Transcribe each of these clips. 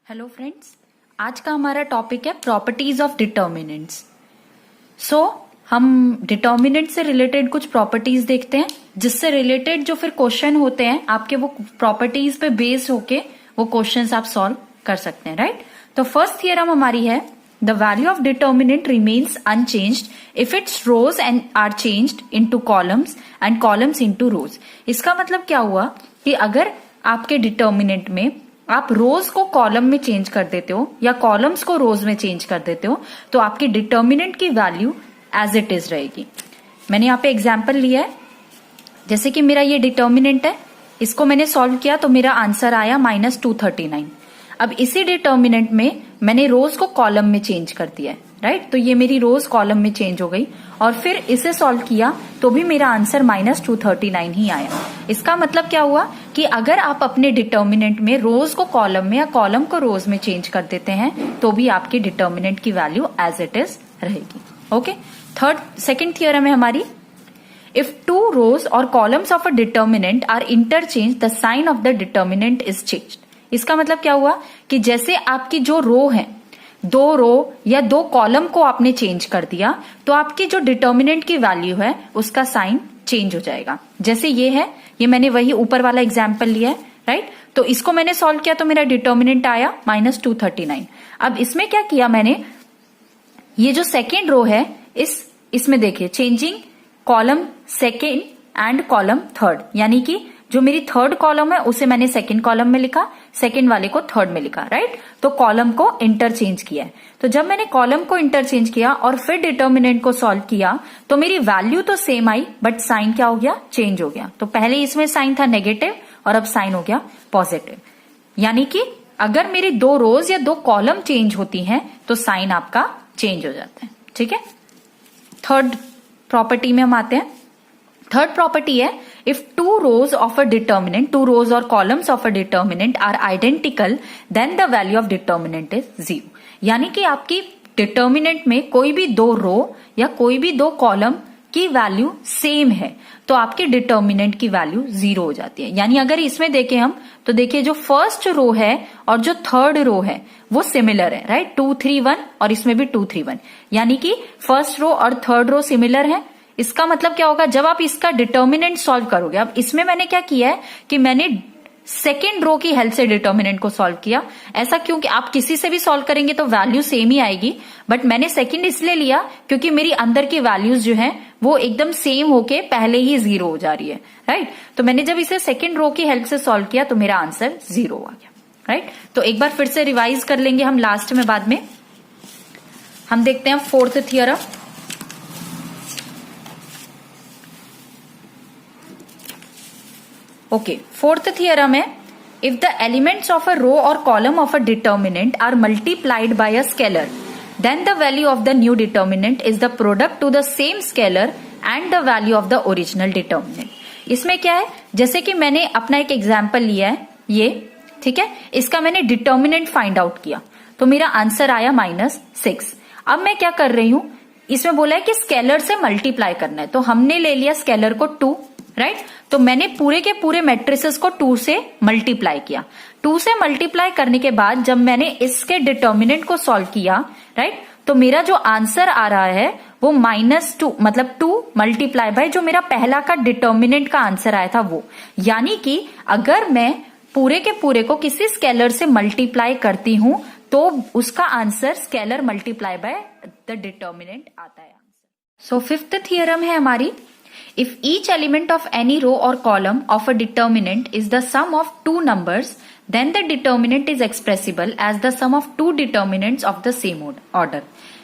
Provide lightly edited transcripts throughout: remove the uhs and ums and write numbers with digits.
Hello friends, आज का हमारा टॉपिक है प्रॉपर्टीज ऑफ डिटर्मिनेंट्स। हम डिटर्मिनेंट से रिलेटेड कुछ प्रॉपर्टीज देखते हैं, जिससे रिलेटेड जो फिर क्वेश्चन होते हैं आपके, वो प्रॉपर्टीज पे बेस्ड होके वो क्वेश्चंस आप सॉल्व कर सकते हैं, राइट। तो फर्स्ट थियरम हमारी है, the value of determinant remains unchanged if its rows and are changed into columns and columns into rows. इसका मतलब क्या हुआ कि अगर आपके डिटर्मिनेंट में आप रोज को कॉलम में चेंज कर देते हो या कॉलम्स को रोज में चेंज कर देते हो, तो आपकी डिटर्मिनेंट की वैल्यू एज इट इज रहेगी। मैंने यहाँ पे एग्जाम्पल लिया है, जैसे कि मेरा ये डिटर्मिनेंट है, इसको मैंने सॉल्व किया तो मेरा आंसर आया -239। अब इसी डिटर्मिनेंट में मैंने रोज को कॉलम में चेंज कर दिया है, राइट। तो ये मेरी रोज कॉलम में चेंज हो गई और फिर इसे सॉल्व किया तो भी मेरा आंसर -239 ही आया। इसका मतलब क्या हुआ कि अगर आप अपने डिटर्मिनेंट में रोज को कॉलम में या कॉलम को रोज में चेंज कर देते हैं तो भी आपकी डिटर्मिनेंट की वैल्यू एज इट इज रहेगी। ओके, सेकंड थियरम है हमारी, If two rows or columns of a determinant are interchanged, the sign of the determinant is changed. इसका मतलब क्या हुआ कि जैसे आपकी जो रो है, दो रो या दो कॉलम को आपने चेंज कर दिया तो आपकी जो डिटर्मिनेंट की वैल्यू है उसका साइन चेंज हो जाएगा। जैसे ये है, ये मैंने वही ऊपर वाला एग्जाम्पल लिया है, राइट। तो इसको मैंने सॉल्व किया तो मेरा डिटर्मिनेंट आया -239। अब इसमें क्या किया मैंने, ये जो सेकेंड रो है इसमें देखिए changing column second and column third, यानी कि जो मेरी थर्ड कॉलम है उसे मैंने सेकेंड कॉलम में लिखा, सेकेंड वाले को थर्ड में लिखा, राइट। तो कॉलम को इंटरचेंज किया है। तो जब मैंने कॉलम को इंटरचेंज किया और फिर डिटर्मिनेंट को सॉल्व किया तो मेरी वैल्यू तो सेम आई, बट साइन क्या हो गया, चेंज हो गया। तो पहले इसमें साइन था नेगेटिव और अब साइन हो गया पॉजिटिव, यानी कि अगर मेरी दो रोज या दो कॉलम चेंज होती हैं तो साइन आपका चेंज हो जाता है, ठीक है। थर्ड प्रॉपर्टी में हम आते हैं। थर्ड प्रॉपर्टी है, if two rows of a determinant, two rows और columns of a determinant are identical, then the value of determinant is 0। यानी कि आपकी डिटर्मिनेंट में कोई भी दो रो या कोई भी दो कॉलम की वैल्यू सेम है तो आपकी डिटर्मिनेंट की वैल्यू 0 हो जाती है। यानी अगर इसमें देखें हम तो देखिए जो फर्स्ट रो है और जो थर्ड रो है वो सिमिलर है, राइट। 2 3 1 और इसमें भी 2 3 1, यानी कि फर्स्ट रो और थर्ड रो सिमिलर है। इसका मतलब क्या होगा, जब आप इसका डिटर्मिनेंट सॉल्व करोगे, अब इसमें मैंने क्या किया है कि मैंने सेकेंड रो की हेल्प से डिटर्मिनेंट को सॉल्व किया। ऐसा क्योंकि आप किसी से भी सॉल्व करेंगे तो वैल्यू सेम ही आएगी, बट मैंने सेकेंड इसलिए लिया क्योंकि मेरी अंदर की वैल्यूज जो है वो एकदम सेम होके पहले ही 0 हो जा रही है, राइट। तो मैंने जब इसे सेकेंड रो की हेल्प से सॉल्व किया तो मेरा आंसर 0 आ गया, राइट। तो एक बार फिर से रिवाइज कर लेंगे हम लास्ट में, बाद में हम देखते हैं fourth theorem. Okay, fourth theorem है, if the elements of a row और column of a determinant are multiplied by a scalar, then the value of the new determinant is the product to the same scalar and the value of the original determinant। इसमें क्या है, जैसे कि मैंने अपना एक example लिया है ये, ठीक है, इसका मैंने डिटर्मिनेंट फाइंड आउट किया तो मेरा आंसर आया -6। अब मैं क्या कर रही हूं, इसमें बोला है कि स्केलर से मल्टीप्लाई करना है, तो हमने ले लिया स्केलर को 2, राइट। तो मैंने पूरे के पूरे मैट्रिसेस को 2 से मल्टीप्लाई किया। 2 से मल्टीप्लाई करने के बाद जब मैंने इसके डिटर्मिनेंट को सॉल्व किया, राइट, तो मेरा जो आंसर आ रहा है वो -2, मतलब 2 मल्टीप्लाई बाय जो मेरा पहला का डिटर्मिनेंट का आंसर आया था वो। यानी कि अगर मैं पूरे के पूरे को किसी स्केलर से मल्टीप्लाई करती हूं तो उसका answer scalar multiply by the determinant आता है। सो फिफ्थ थियरम है हमारी, if each element of any row or column of a determinant is the sum of two numbers, then the determinant is expressible as the sum of two determinants of the same order।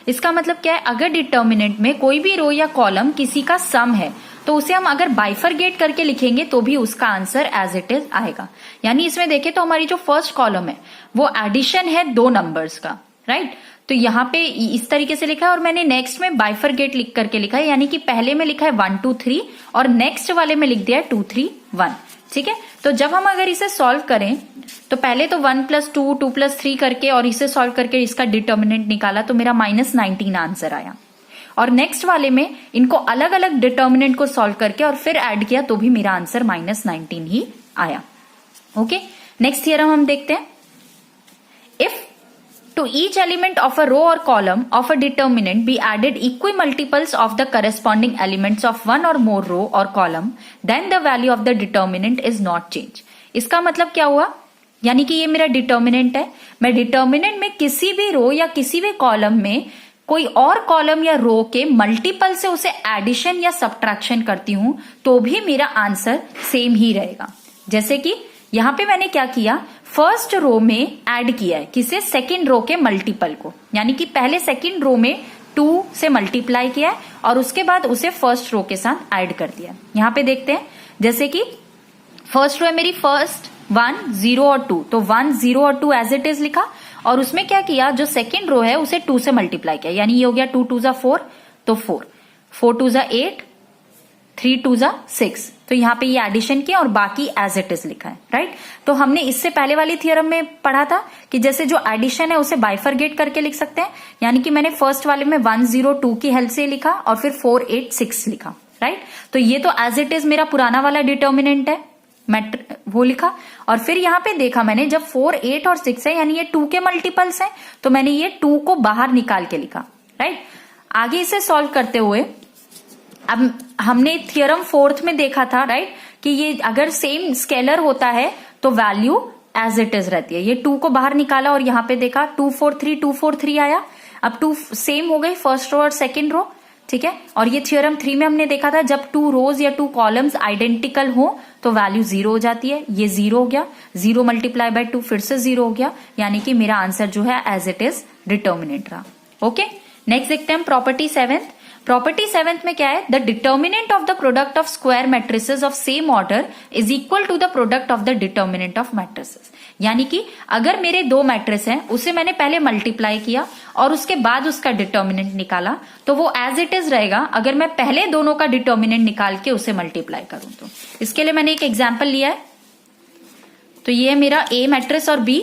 इसका मतलब क्या है, अगर determinant में कोई भी रो या column किसी का सम है तो उसे हम अगर बाइफरगेट करके लिखेंगे तो भी उसका आंसर एज इट इज आएगा। यानी इसमें देखें तो हमारी जो फर्स्ट कॉलम है वो एडिशन है दो नंबर्स का, राइट। तो यहाँ पे इस तरीके से लिखा है और मैंने नेक्स्ट में बाइफरगेट लिख करके लिखा है, यानी कि पहले में लिखा है 1 2 3 और नेक्स्ट वाले में लिख दिया है 2 3 1, ठीक है। तो जब हम अगर इसे सॉल्व करें तो पहले तो 1 + 2 2 + 3 करके और इसे सॉल्व करके इसका डिटर्मिनेंट निकाला तो मेरा -19 आंसर आया, और नेक्स्ट वाले में इनको अलग अलग डिटर्मिनेंट को सॉल्व करके और फिर ऐड किया तो भी मेरा आंसर -19 ही आया। ओके, नेक्स्ट थियरम हम देखते हैं, if To each element of a row or column of a determinant be added equal multiples of the corresponding elements of one or more row or column, then the value of the determinant is not changed. इसका मतलब क्या हुआ, यानी कि ये मेरा determinant है, मैं डिटर्मिनेंट में किसी भी रो या किसी भी कॉलम में कोई और कॉलम या रो के मल्टीपल से उसे एडिशन या सब्ट्रैक्शन करती हूं तो भी मेरा आंसर सेम ही रहेगा। जैसे कि यहां पे मैंने क्या किया, फर्स्ट रो में ऐड किया है किसे, सेकंड रो के मल्टीपल को, यानी कि पहले सेकंड रो में 2 से मल्टीप्लाई किया है और उसके बाद उसे फर्स्ट रो के साथ ऐड कर दिया। यहां पे देखते हैं, जैसे कि फर्स्ट रो है मेरी फर्स्ट 1 0 और 2, तो 1 0 और 2 एज इट इज लिखा और उसमें क्या किया, जो सेकंड रो है उसे 2 से मल्टीप्लाई किया, यानी ये हो गया 2 2 4, तो 4 4 2 8 3 2 6, तो यहाँ पे ये एडिशन किया और बाकी एज इट इज लिखा है, राइट। तो हमने इससे पहले वाली थियरम में पढ़ा था कि जैसे जो एडिशन है उसे बाइफरगेट करके लिख सकते हैं, यानी कि मैंने फर्स्ट वाले में 1 0 2 की हेल्प से लिखा और फिर 4 8 6 लिखा, राइट। तो ये तो एज इट इज मेरा पुराना वाला डिटर्मिनेंट है, वो लिखा और फिर यहाँ पे देखा मैंने जब 4 8 और 6 है यानी ये 2 के मल्टीपल्स हैं, तो मैंने ये 2 को बाहर निकाल के लिखा, राइट। आगे इसे सॉल्व करते हुए अब हमने थियरम 4th में देखा था, राइट, कि ये अगर सेम स्केलर होता है तो वैल्यू एज इट इज रहती है। ये 2 को बाहर निकाला और यहाँ पे देखा 2 4 3 आया, अब 2 सेम हो गई फर्स्ट रो और सेकंड रो, ठीक है। और ये थियरम 3 में हमने देखा था जब 2 रोज या 2 कॉलम्स आइडेंटिकल हो तो वैल्यू 0 हो जाती है, ये 0 हो गया, 0 मल्टीप्लाई बाय 2 फिर से 0 हो गया, यानी कि मेरा आंसर जो है एज इट इज डिटर्मिनेंट रहा। ओके, नेक्स्ट देखते हैं प्रॉपर्टी 7th। प्रॉपर्टी 7th में क्या है, the determinant of the product of square matrices of same order is equal to the product of the determinant of matrices. यानी कि अगर मेरे 2 मैट्रिक्स हैं उसे मैंने पहले मल्टीप्लाई किया और उसके बाद उसका डिटर्मिनेंट निकाला तो वो एज इट इज रहेगा अगर मैं पहले दोनों का डिटर्मिनेंट निकाल के उसे मल्टीप्लाई करूं तो। इसके लिए मैंने एक एग्जाम्पल लिया है, तो ये है मेरा ए मैट्रिक्स और बी,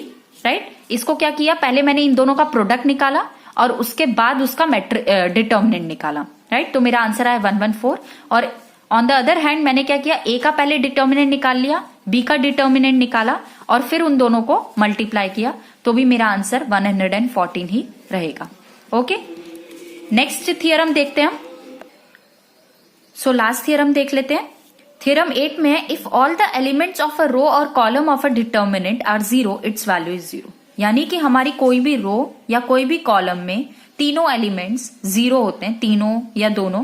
राइट। इसको क्या किया, पहले मैंने इन दोनों का प्रोडक्ट निकाला और उसके बाद उसका डिटर्मिनेंट निकाला, राइट। तो मेरा आंसर आया 114। और ऑन द अदर हैंड मैंने क्या किया, ए का पहले डिटर्मिनेंट निकाल लिया, बी का डिटर्मिनेंट निकाला और फिर उन दोनों को मल्टीप्लाई किया तो भी मेरा आंसर 114 ही रहेगा। ओके, नेक्स्ट थियरम देखते हैं हम। सो लास्ट थियरम देख लेते हैं। थियरम 8 में है, if all the elements of a row और column of a determinant are 0 its value is 0। यानी कि हमारी कोई भी रो या कोई भी कॉलम में तीनों एलिमेंट्स 0 होते हैं, तीनों या दोनों,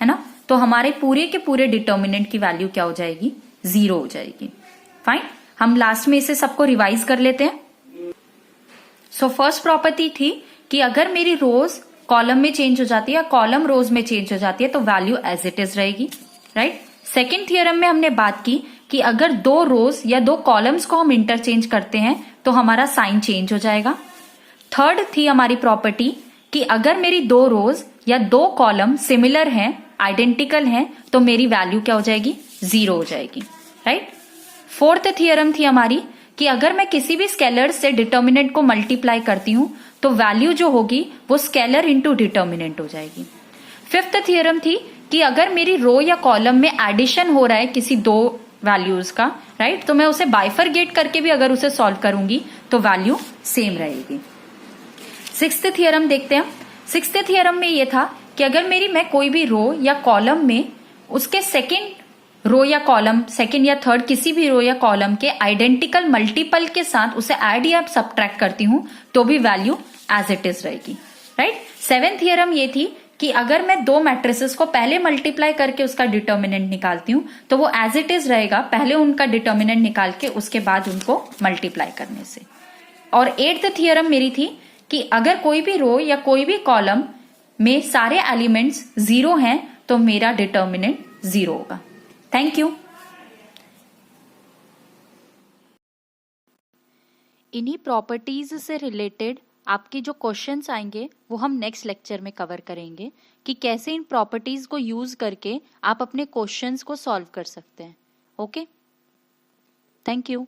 है ना, तो हमारे पूरे के पूरे डिटर्मिनेंट की वैल्यू क्या हो जाएगी, 0 हो जाएगी। फाइन, हम लास्ट में इसे सबको रिवाइज कर लेते हैं। सो फर्स्ट प्रॉपर्टी थी कि अगर मेरी रोज कॉलम में चेंज हो जाती है या कॉलम रोज में चेंज हो जाती है तो वैल्यू एज इट इज रहेगी, राइट। सेकेंड थियरम में हमने बात की कि अगर 2 रोज या 2 कॉलम्स को हम इंटरचेंज करते हैं तो हमारा साइन चेंज हो जाएगा। थर्ड थी हमारी प्रॉपर्टी कि अगर मेरी 2 रोज या 2 कॉलम सिमिलर हैं, आइडेंटिकल हैं, तो मेरी वैल्यू क्या हो जाएगी, 0 हो जाएगी, राइट। फोर्थ थियरम थी हमारी कि अगर मैं किसी भी स्केलर से डिटर्मिनेंट को मल्टीप्लाई करती हूं तो वैल्यू जो होगी वो स्केलर इंटू डिटर्मिनेंट हो जाएगी। फिफ्थ थियरम थी कि अगर मेरी रो या कॉलम में एडिशन हो रहा है किसी 2 वैल्यूज का, राइट, तो मैं उसे बाइफरगेट करके भी अगर उसे सॉल्व करूंगी तो वैल्यू सेम रहेगी। सिक्स्थ थियरम देखते हैं। सिक्स्थ थियरम में ये था कि अगर मैं कोई भी रो या कॉलम में उसके सेकंड रो या कॉलम, सेकंड या थर्ड किसी भी रो या कॉलम के आइडेंटिकल मल्टीपल के साथ उसे ऐड या सब्ट्रैक्ट करती हूं तो भी वैल्यू एज इट इज रहेगी, राइट। सेवेंथ थियरम ये थी कि अगर मैं 2 मैट्रिसेस को पहले मल्टीप्लाई करके उसका डिटर्मिनेंट निकालती हूं तो वो एज इट इज रहेगा, पहले उनका डिटर्मिनेंट निकाल के उसके बाद उनको मल्टीप्लाई करने से। और 8th थियरम मेरी थी कि अगर कोई भी रो या कोई भी कॉलम में सारे एलिमेंट्स 0 हैं तो मेरा डिटर्मिनेंट 0 होगा। Thank you. इन्हीं प्रॉपर्टीज से रिलेटेड आपके जो क्वेश्चंस आएंगे वो हम नेक्स्ट लेक्चर में कवर करेंगे कि कैसे इन प्रॉपर्टीज को यूज करके आप अपने क्वेश्चंस को सॉल्व कर सकते हैं। Okay, thank you.